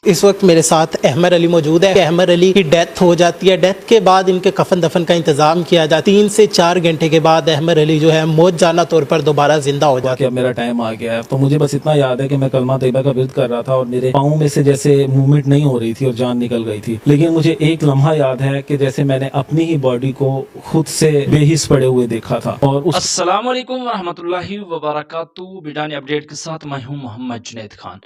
इस वक्त मेरे साथ अहमद अली मौजूद है। अहमद अली की डेथ हो जाती है। डेथ के बाद इनके कफन दफन का इंतजाम किया जाता है। 3 से 4 घंटे के बाद अहमद अली जो है मौत जाना तौर पर दोबारा जिंदा हो जाते हैं। मेरा टाइम आ गया है, तो मुझे बस इतना याद है कि मैं कलमा तैयबा का विर्द कर रहा था और मेरे पाँव में से जैसे मूवमेंट नहीं हो रही थी और जान निकल गई थी। लेकिन मुझे एक लम्हा याद है कि जैसे मैंने अपनी ही बॉडी को खुद से बेहिस पड़े हुए देखा था। और अस्सलाम वालेकुम रहमतुल्लाहि व बरकातुहू। बिडानी अपडेट के साथ मैं हूं मोहम्मद जुनैद खान।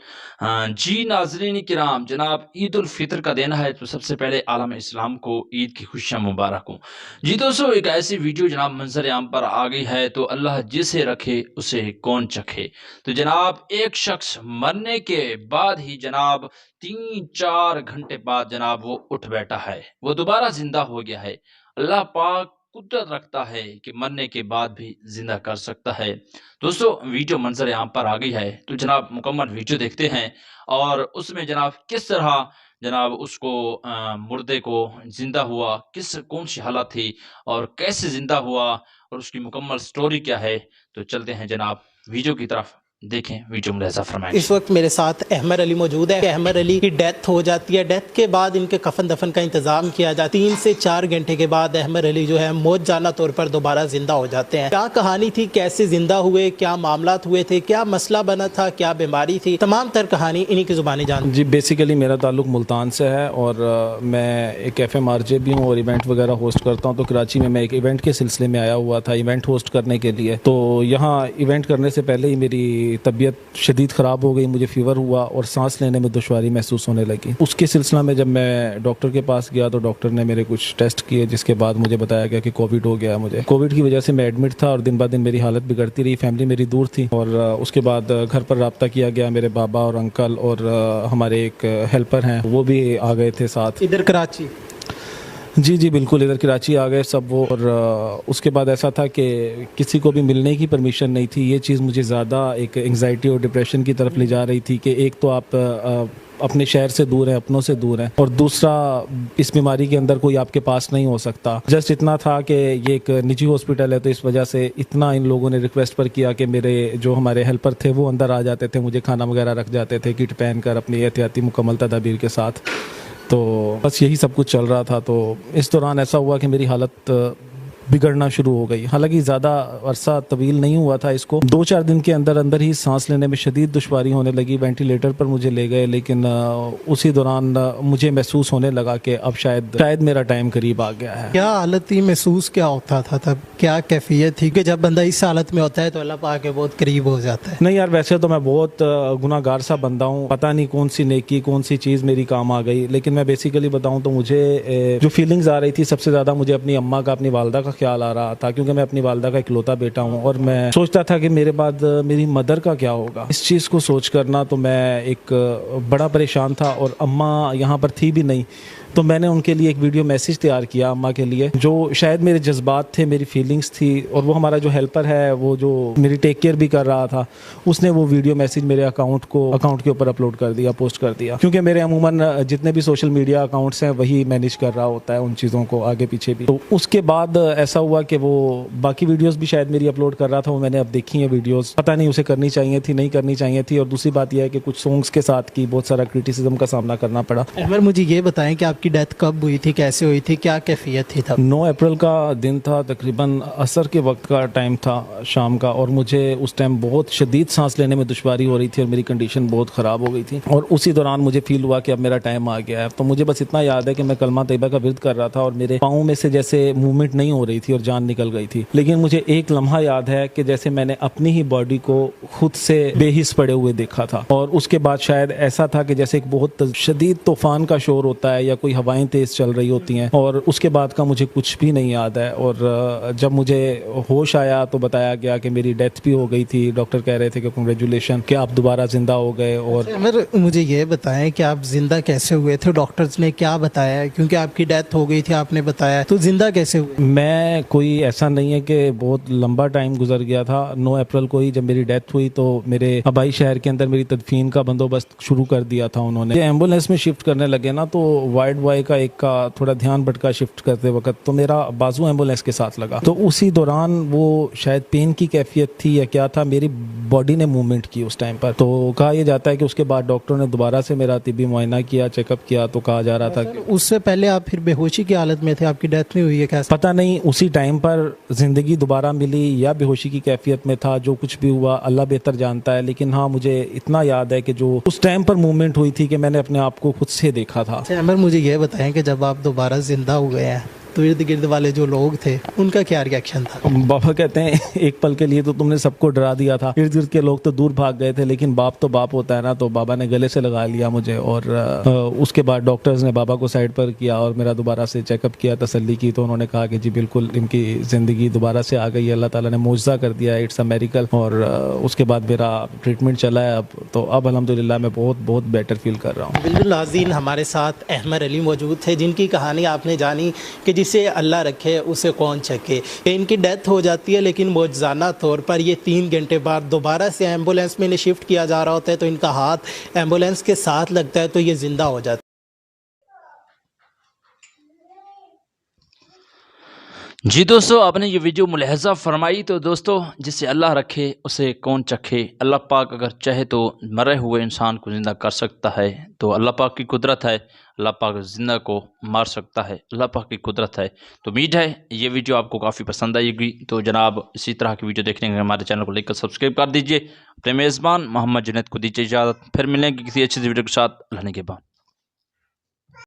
जी नाज़रीन किराम, जनाब ईद उल फितर का दिन है, तो सबसे पहले आलम इस्लाम को ईद की खुशियां मुबारक हो। जी दोस्तों, एक ऐसी वीडियो जनाब मंजर आम पर आ गई है तो अल्लाह जिसे रखे उसे कौन चखे। तो जनाब एक शख्स मरने के बाद ही जनाब 3-4 घंटे बाद जनाब वो उठ बैठा है, वो दोबारा जिंदा हो गया है। अल्लाह पाक कुदरत रखता है कि मरने के बाद भी जिंदा कर सकता है। दोस्तों वीडियो मंजर यहाँ पर आ गई है, तो जनाब मुकम्मल वीडियो देखते हैं और उसमें जनाब किस तरह जनाब उसको मुर्दे को जिंदा हुआ, कौन सी हालत थी और कैसे जिंदा हुआ और उसकी मुकम्मल स्टोरी क्या है। तो चलते हैं जनाब वीडियो की तरफ, देखें वीडियो मुलाहिजा फरमाएं। इस वक्त मेरे साथ अहमद अली मौजूद है। अहमद अली की डेथ हो जाती है। डेथ के बाद इनके कफन दफन का इंतजाम किया जाता है। 3 से 4 घंटे के बाद अहमद अली जो है मौत जाना तौर पर दोबारा जिंदा हो जाते हैं। क्या कहानी थी, कैसे जिंदा हुए, क्या मामलात हुए थे, क्या मसला बना था, क्या बीमारी थी, तमाम तर कहानी इन्हीं की जुबानी जान। जी बेसिकली मेरा ताल्लुक मुल्तान से है और मैं एक FM-RJ भी हूँ और इवेंट वगैरह होस्ट करता हूँ। तो कराची में मैं एक इवेंट के सिलसिले में आया हुआ था इवेंट होस्ट करने के लिए। तो यहाँ इवेंट करने से पहले ही मेरी तबीयत शदीद ख़राब हो गई, मुझे फ़ीवर हुआ और सांस लेने में दुश्वारी महसूस होने लगी। उसके सिलसिला में जब मैं डॉक्टर के पास गया तो डॉक्टर ने मेरे कुछ टेस्ट किए, जिसके बाद मुझे बताया गया कि कोविड हो गया है। मुझे कोविड की वजह से मैं एडमिट था और दिन ब दिन मेरी हालत बिगड़ती रही। फैमिली मेरी दूर थी और उसके बाद घर पर रब्ता किया गया। मेरे बाबा और अंकल और हमारे एक हेल्पर हैं, वो भी आ गए थे साथ, इधर कराची। जी बिल्कुल, इधर कराची आ गए सब वो। और उसके बाद ऐसा था कि किसी को भी मिलने की परमिशन नहीं थी। ये चीज़ मुझे ज़्यादा एक एंग्जाइटी और डिप्रेशन की तरफ ले जा रही थी कि एक तो आप अपने शहर से दूर हैं, अपनों से दूर हैं, और दूसरा इस बीमारी के अंदर कोई आपके पास नहीं हो सकता। जस्ट इतना था कि ये एक निजी हॉस्पिटल है, तो इस वजह से इतना इन लोगों ने रिक्वेस्ट पर किया कि मेरे जो हमारे हेल्पर थे वो अंदर आ जाते थे, मुझे खाना वगैरह रख जाते थे किट पहन कर अपनी एहतियाती मुकम्मल तदाबीर के साथ। तो बस यही सब कुछ चल रहा था। तो इस दौरान ऐसा हुआ कि मेरी हालत बिगड़ना शुरू हो गई। हालांकि ज़्यादा अरसा तवील नहीं हुआ था इसको, 2-4 दिन के अंदर अंदर ही सांस लेने में शदीद दुश्वारी होने लगी। वेंटिलेटर पर मुझे ले गए, लेकिन उसी दौरान मुझे महसूस होने लगा कि अब शायद मेरा टाइम करीब आ गया है। क्या हालत थी, महसूस क्या होता था तब, क्या कैफियत थी कि जब बंदा इस हालत में होता है तो अल्लाह पाक के बहुत करीब हो जाता है? नहीं यार, वैसे तो मैं बहुत गुनाहगार सा बंदा हूँ, पता नहीं कौन सी नेकी कौन सी चीज़ मेरी काम आ गई। लेकिन मैं बेसिकली बताऊँ तो मुझे जो फीलिंग्स आ रही थी सबसे ज़्यादा मुझे अपनी अम्मा का, अपनी वालदा का ख्याल आ रहा था, क्योंकि मैं अपनी वालदा का इकलौता बेटा हूँ और मैं सोचता था कि मेरे बाद मेरी मदर का क्या होगा। इस चीज़ को सोच कर ना तो मैं एक बड़ा परेशान था। और अम्मा यहाँ पर थी भी नहीं, तो मैंने उनके लिए एक वीडियो मैसेज तैयार किया अम्मा के लिए, जो शायद मेरे जज्बात थे, मेरी फीलिंग्स थी। और वो हमारा जो हेल्पर है, वो जो मेरी टेक केयर भी कर रहा था, उसने वो वीडियो मैसेज मेरे अकाउंट के ऊपर अपलोड कर दिया, पोस्ट कर दिया। क्योंकि मेरे अमूमन जितने भी सोशल मीडिया अकाउंट्स हैं वही मैनेज कर रहा होता है उन चीज़ों को आगे पीछे भी। तो उसके बाद ऐसा हुआ कि वो बाकी वीडियोस भी शायद मेरी अपलोड कर रहा था, वो मैंने अब देखी है वीडियोस। पता नहीं उसे करनी चाहिए थी, नहीं करनी चाहिए थी। और दूसरी बात यह है कि कुछ सॉन्ग्स के साथ की बहुत सारा क्रिटिसिज्म का सामना करना पड़ा। अहमद, मुझे ये बताएं कि आपकी डेथ कब हुई थी, कैसे हुई थी, क्या कैफियत थी तब? 9 अप्रैल का दिन था, तकरीबन असर के वक्त का टाइम था, शाम का। और मुझे उस टाइम बहुत शदीद सांस लेने में दुश्वारी हो रही थी और मेरी कंडीशन बहुत ख़राब हो गई थी। और उसी दौरान मुझे फील हुआ कि अब मेरा टाइम आ गया है। तो मुझे बस इतना याद है कि मैं कलमा तैयबा का विर्द कर रहा था और मेरे पाँव में से जैसे मूवमेंट नहीं हो रही थी और जान निकल गई थी। लेकिन मुझे एक लम्हा याद है कि जैसे मैंने अपनी ही बॉडी को खुद से बेहिस पड़े हुए देखा था। और उसके बाद शायद ऐसा था कि जैसे एक बहुत शदीद तूफान का शोर होता है या कोई हवाएं तेज चल रही होती हैं, और उसके बाद का मुझे कुछ भी नहीं याद है। और जब मुझे होश आया तो बताया गया कि मेरी डेथ भी हो गई थी। डॉक्टर कह रहे थे कि कांग्रेचुलेशन कि आप दोबारा जिंदा हो गए। और मुझे ये बताएं कि आप जिंदा कैसे हुए थे, डॉक्टर्स ने क्या बताया? क्योंकि आपकी डेथ हो गई थी आपने बताया, तो जिंदा कैसे हुए? मैं मैं कोई ऐसा नहीं है कि बहुत लंबा टाइम गुजर गया था। 9 अप्रैल को ही जब मेरी डेथ हुई तो मेरे आबाई शहर के अंदर मेरी तदफीन का बंदोबस्त शुरू कर दिया था उन्होंने। एम्बुलेंस में शिफ्ट करने लगे ना तो वाइड बॉय का एक का थोड़ा ध्यान भटका शिफ्ट करते वक्त, तो मेरा बाजू एम्बुलेंस के साथ लगा। तो उसी दौरान वो शायद पेन की कैफियत थी या क्या था, मेरी बॉडी ने मूवमेंट की उस टाइम पर। तो कहा यह जाता है कि उसके बाद डॉक्टरों ने दोबारा से मेरा तिब्बी मुआयना किया, चेकअप किया, तो कहा जा रहा था कि उससे पहले आप फिर बेहोशी की हालत में थे, आपकी डेथ नहीं हुई है कैसे? पता नहीं उसी टाइम पर जिंदगी दोबारा मिली या बेहोशी की कैफियत में था, जो कुछ भी हुआ अल्लाह बेहतर जानता है। लेकिन हाँ, मुझे इतना याद है कि जो उस टाइम पर मूवमेंट हुई थी कि मैंने अपने आप को खुद से देखा था। अमर, मुझे ये बताएं कि जब आप दोबारा जिंदा हो गए हैं तो इर्द गिर्द वाले जो लोग थे उनका क्या रिएक्शन था? बाबा कहते हैं एक पल के लिए तो तुमने सबको डरा दिया था, इर्द गिर्द के लोग तो दूर भाग गए थे, लेकिन बाप तो बाप होता है ना। तो बाबा ने गले से लगा लिया मुझे और उसके बाद डॉक्टर्स ने बाबा को साइड पर किया और मेरा दोबारा से चेकअप किया, तसल्ली की। तो उन्होंने कहा कि जी बिल्कुल इनकी ज़िंदगी दोबारा से आ गई है, अल्लाह ताला ने मुआज़ा कर दिया है, इट्स अ मेरिकल। और उसके बाद मेरा ट्रीटमेंट चला है अब अल्हम्दुलिल्लाह मैं बहुत बहुत बेटर फील कर रहा हूँ। बिल्कुल नाज़रीन, हमारे साथ अहमद अली मौजूद थे जिनकी कहानी आपने जानी कि जिसे अल्लाह रखे उसे कौन चखे। इनकी डेथ हो जाती है लेकिन मौजज़ाना तौर पर ये 3 घंटे बाद दोबारा से एम्बुलेंस में इन्हें शिफ्ट किया जा रहा होता है, तो इनका हाथ एम्बुलेंस के साथ लगता है तो ये ज़िंदा हो जाता है। जी दोस्तों, आपने ये वीडियो मुलाहजा फरमाई। तो दोस्तों, जिसे अल्लाह रखे उसे कौन चखे। अल्लाह पाक अगर चाहे तो मरे हुए इंसान को ज़िंदा कर सकता है, तो अल्लाह पाक की कुदरत है। अल्लाह पाक ज़िंदा को मार सकता है, अल्लाह पाक की कुदरत है। तो उम्मीद है ये वीडियो आपको काफ़ी पसंद आएगी। तो जनाब, इसी तरह की वीडियो देखने के लिए हमारे चैनल को लाइक कर सब्सक्राइब कर दीजिए। अपने मेज़बान मोहम्मद जुनैद को दीजिए इजाज़त। फिर मिलेंगे किसी अच्छी वीडियो के साथ। अल्लाह के बाद।